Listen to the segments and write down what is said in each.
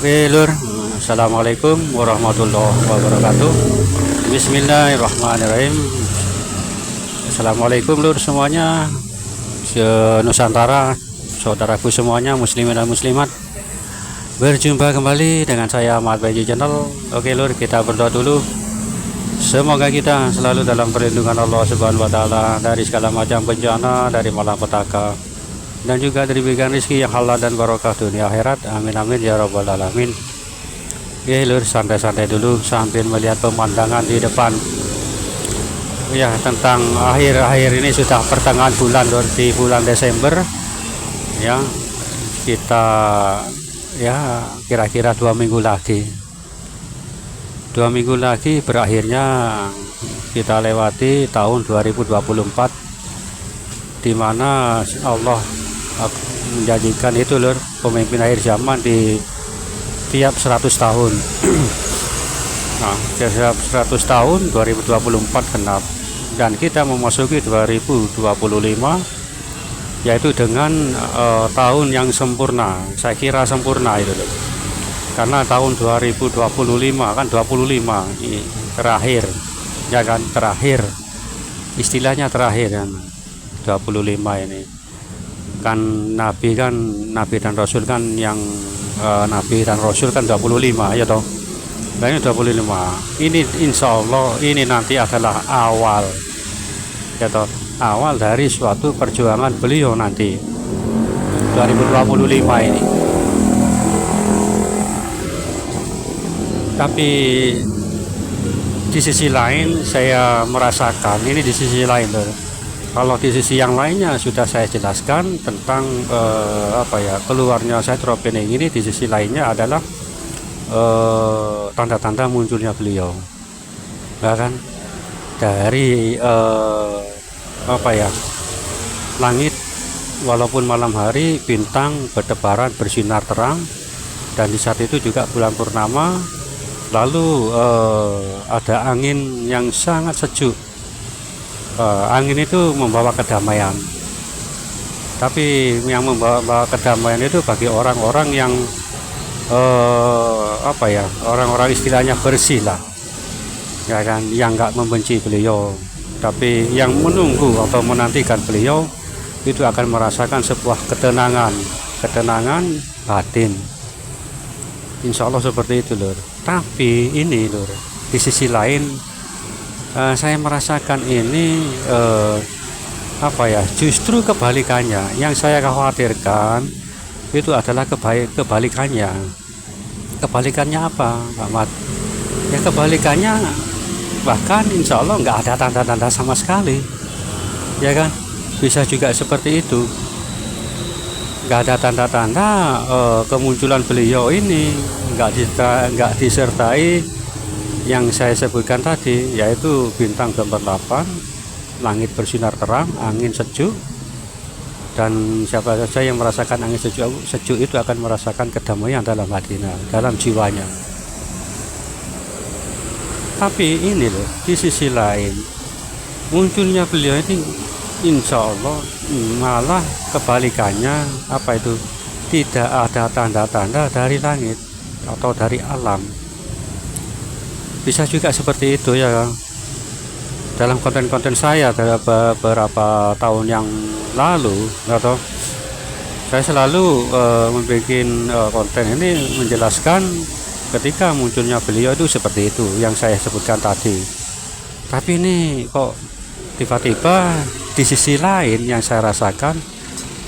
Oke lur, assalamualaikum warahmatullahi wabarakatuh. Bismillahirrahmanirrahim. Assalamualaikum lur semuanya, Nusantara, saudaraku semuanya, muslimin dan muslimat. Berjumpa kembali dengan saya Ahmad Baiji Channel. Oke lur, kita berdoa dulu. Semoga kita selalu dalam perlindungan Allah Subhanahu wa taala dari segala macam bencana, dari malapetaka, dan juga diberikan rezeki yang halal dan barokah dunia akhirat. Amin amin ya rabbal alamin. Ya lur, santai-santai dulu sambil melihat pemandangan di depan. Ya, tentang akhir-akhir ini sudah pertengahan bulan lur, di bulan Desember. Ya, kita ya kira-kira 2 minggu lagi. 2 minggu lagi berakhirnya kita lewati tahun 2024, di mana Allah menjanjikan itu lur, pemimpin akhir zaman di tiap 100 tahun. Nah, tiap 100 tahun 2024 genap, dan kita memasuki 2025, yaitu dengan tahun yang sempurna. Saya kira sempurna itu lur, karena tahun 2025 kan 25 ini terakhir, ya kan, terakhir, istilahnya terakhir kan. 25 ini kan nabi dan rasul kan, yang nabi dan rasul kan 25 ya toh. Nah, ini 25 ini insya Allah ini nanti adalah awal ya toh, awal dari suatu perjuangan beliau nanti 2025 ini. Tapi di sisi lain saya merasakan ini, di sisi lain loh. Kalau di sisi yang lainnya sudah saya jelaskan tentang keluarnya Saidropening ini. Di sisi lainnya adalah tanda-tanda munculnya beliau, bahkan dari langit, walaupun malam hari bintang bertebaran bersinar terang, dan di saat itu juga bulan purnama. Lalu ada angin yang sangat sejuk. Angin itu membawa kedamaian, tapi yang membawa kedamaian itu bagi orang-orang yang orang-orang istilahnya bersih lah, ya kan, yang nggak membenci beliau, tapi yang menunggu atau menantikan beliau itu akan merasakan sebuah ketenangan batin. Insya Allah seperti itu lur. Tapi ini lur, di sisi lain saya merasakan ini justru kebalikannya. Yang saya khawatirkan itu adalah kebalikannya. Kebalikannya apa, Pak Mat? Ya kebalikannya, bahkan insya Allah nggak ada tanda-tanda sama sekali, ya kan? Bisa juga seperti itu. Nggak ada tanda-tanda kemunculan beliau ini, nggak disertai yang saya sebutkan tadi, yaitu bintang gemerlapan, langit bersinar terang, angin sejuk, dan siapa saja yang merasakan angin sejuk itu akan merasakan kedamaian dalam hatinya, dalam jiwanya. Tapi ini loh, di sisi lain munculnya beliau ini insya Allah malah kebalikannya. Apa itu? Tidak ada tanda-tanda dari langit atau dari alam. Bisa juga seperti itu ya. Dalam konten-konten saya beberapa tahun yang lalu, atau saya selalu membuat konten ini menjelaskan ketika munculnya beliau itu seperti itu yang saya sebutkan tadi. Tapi ini kok tiba-tiba di sisi lain yang saya rasakan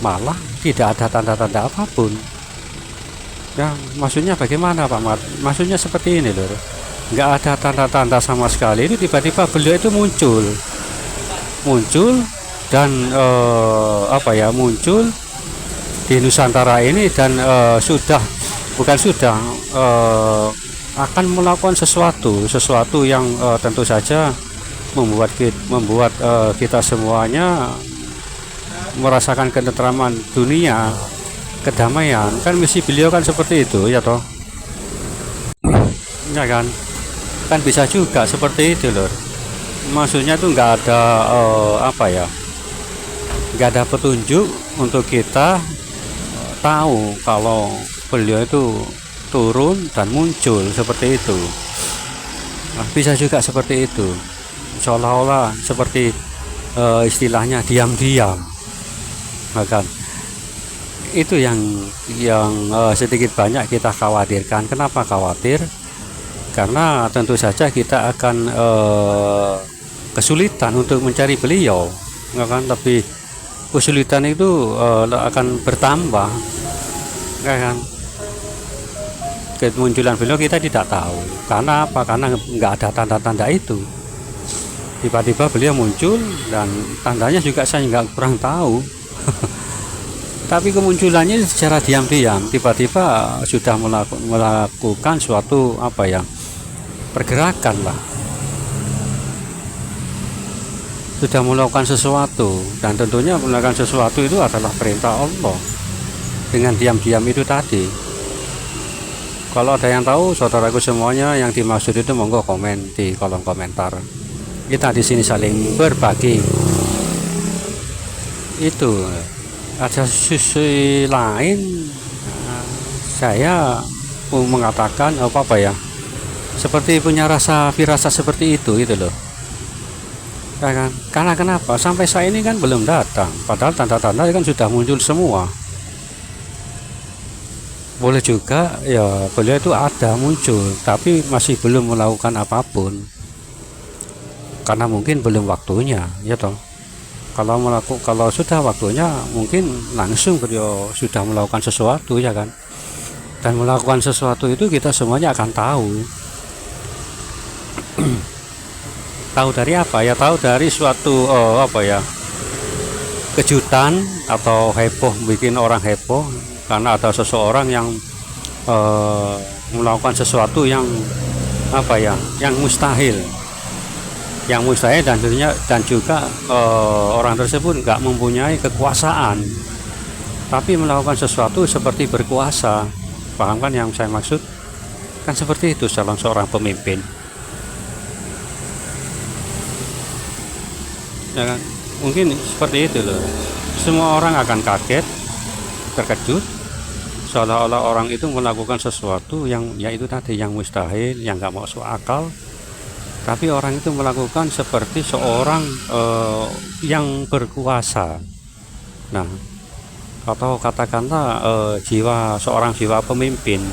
malah tidak ada tanda-tanda apapun. Ya, maksudnya bagaimana Pak Mat? Maksudnya seperti ini loh. Nggak ada tanda-tanda sama sekali. Ini tiba-tiba beliau itu muncul dan muncul di Nusantara ini, dan akan melakukan sesuatu yang tentu saja membuat kita semuanya merasakan ketentraman dunia, kedamaian. Kan misi beliau kan seperti itu ya toh, ya kan bisa juga seperti itu lor. Maksudnya tuh nggak ada nggak ada petunjuk untuk kita tahu kalau beliau itu turun dan muncul seperti itu. Nah, bisa juga seperti itu, seolah-olah seperti istilahnya diam-diam, bahkan itu yang sedikit banyak kita khawatirkan. Kenapa khawatir? Karena tentu saja kita akan kesulitan untuk mencari beliau, kan? Tapi kesulitan itu akan bertambah, kan? Kemunculan beliau kita tidak tahu. Karena apa? Karena nggak ada tanda-tanda itu. Tiba-tiba beliau muncul dan tandanya juga saya nggak kurang tahu. Tapi kemunculannya secara diam-diam, tiba-tiba sudah melakukan suatu pergerakan lah, sudah melakukan sesuatu, dan tentunya melakukan sesuatu itu adalah perintah Allah dengan diam-diam itu tadi. Kalau ada yang tahu, saudaraku semuanya, yang dimaksud itu monggo komen di kolom komentar. Kita di sini saling berbagi. Itu ada sisi lain, saya mengatakan seperti punya rasa firasat seperti itu loh, ya kan? Karena kenapa sampai saat ini kan belum datang, padahal tanda-tanda kan sudah muncul semua. Boleh juga ya beliau itu ada muncul tapi masih belum melakukan apapun, karena mungkin belum waktunya, ya toh. Kalau sudah waktunya, mungkin langsung beliau sudah melakukan sesuatu, ya kan? Dan melakukan sesuatu itu kita semuanya akan tahu. Tahu dari apa? Ya tahu dari suatu kejutan atau heboh, bikin orang heboh karena ada seseorang yang melakukan sesuatu yang yang mustahil. Dan tentunya juga orang tersebut nggak mempunyai kekuasaan, tapi melakukan sesuatu seperti berkuasa. Paham kan yang saya maksud? Kan seperti itu seorang pemimpin, ya kan? Mungkin seperti itu loh. Semua orang akan kaget, terkejut, seolah-olah orang itu melakukan sesuatu yang yaitu tadi yang mustahil, yang nggak masuk akal. Tapi orang itu melakukan seperti seorang yang berkuasa. Nah, atau katakanlah seorang jiwa pemimpin.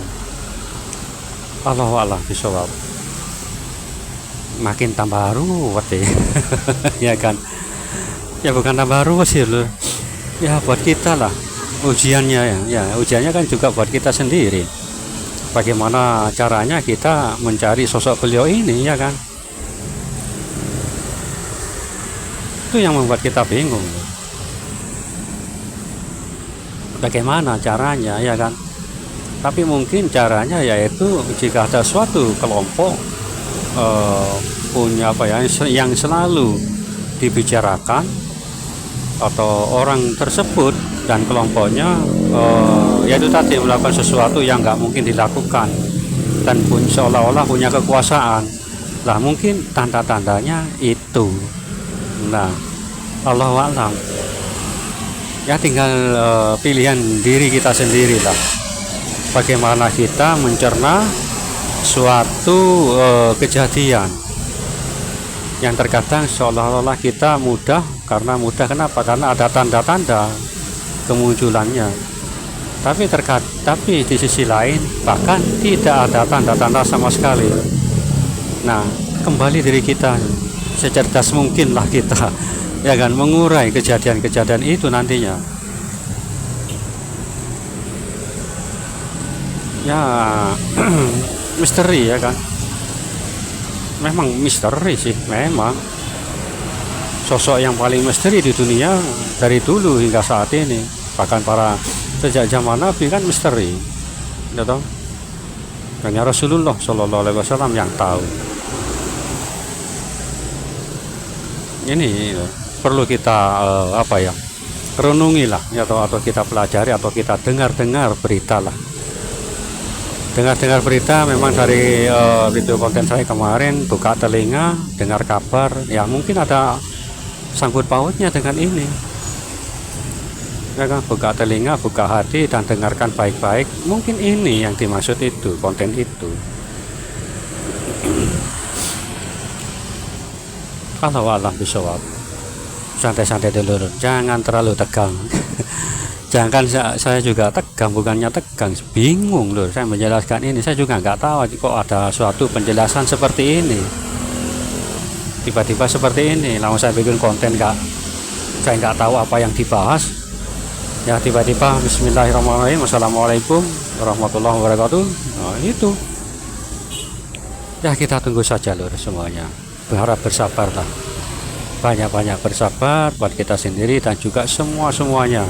Allahu a'lam bishawab. Makin tambah ruwet ya kan? Ya bukan tambah ruwet sih loh. Ya buat kita lah ujiannya ya. Ujiannya kan juga buat kita sendiri. Bagaimana caranya kita mencari sosok beliau ini, ya kan? Itu yang membuat kita bingung. Bagaimana caranya, ya kan? Tapi mungkin caranya yaitu jika ada suatu kelompok punya yang selalu dibicarakan, atau orang tersebut dan kelompoknya yaitu tadi melakukan sesuatu yang nggak mungkin dilakukan dan pun seolah-olah punya kekuasaan. Lah mungkin tanda-tandanya itu. Nah, Allahu a'lam. Ya tinggal pilihan diri kita sendiri lah. Bagaimana kita mencerna suatu kejadian yang terkadang seolah-olah kita mudah. Karena mudah kenapa? Karena ada tanda-tanda kemunculannya. Tapi di sisi lain bahkan tidak ada tanda-tanda sama sekali. Nah, kembali diri kita, secerdas mungkinlah kita, ya kan, mengurai kejadian-kejadian itu nantinya. Ya misteri, ya kan, memang misteri sih, memang sosok yang paling misteri di dunia dari dulu hingga saat ini, bahkan sejak zaman Nabi kan misteri, ya toh. Hanya Rasulullah Shallallahu Alaihi Wasallam yang tahu. Ini perlu kita renungi lah, ya toh, atau kita pelajari, atau kita dengar berita lah. Dengar berita memang dari video konten saya kemarin, buka telinga, dengar kabar, ya mungkin ada sangkut pautnya dengan ini, ya kan, buka telinga, buka hati, dan dengarkan baik-baik. Mungkin ini yang dimaksud itu, konten itu. Kalau alam bisawab, santai-santai dulu, jangan terlalu tegang. Jangan, saya juga tegang, bukannya tegang, bingung loh saya menjelaskan ini. Saya juga nggak tahu kok ada suatu penjelasan seperti ini, tiba-tiba seperti ini. Lalu saya bikin konten, saya nggak tahu apa yang dibahas, ya tiba-tiba bismillahirrahmanirrahim, assalamualaikum warahmatullahi wabarakatuh. Nah itu ya, kita tunggu saja lur semuanya, berharap bersabarlah, banyak-banyak bersabar buat kita sendiri dan juga semuanya.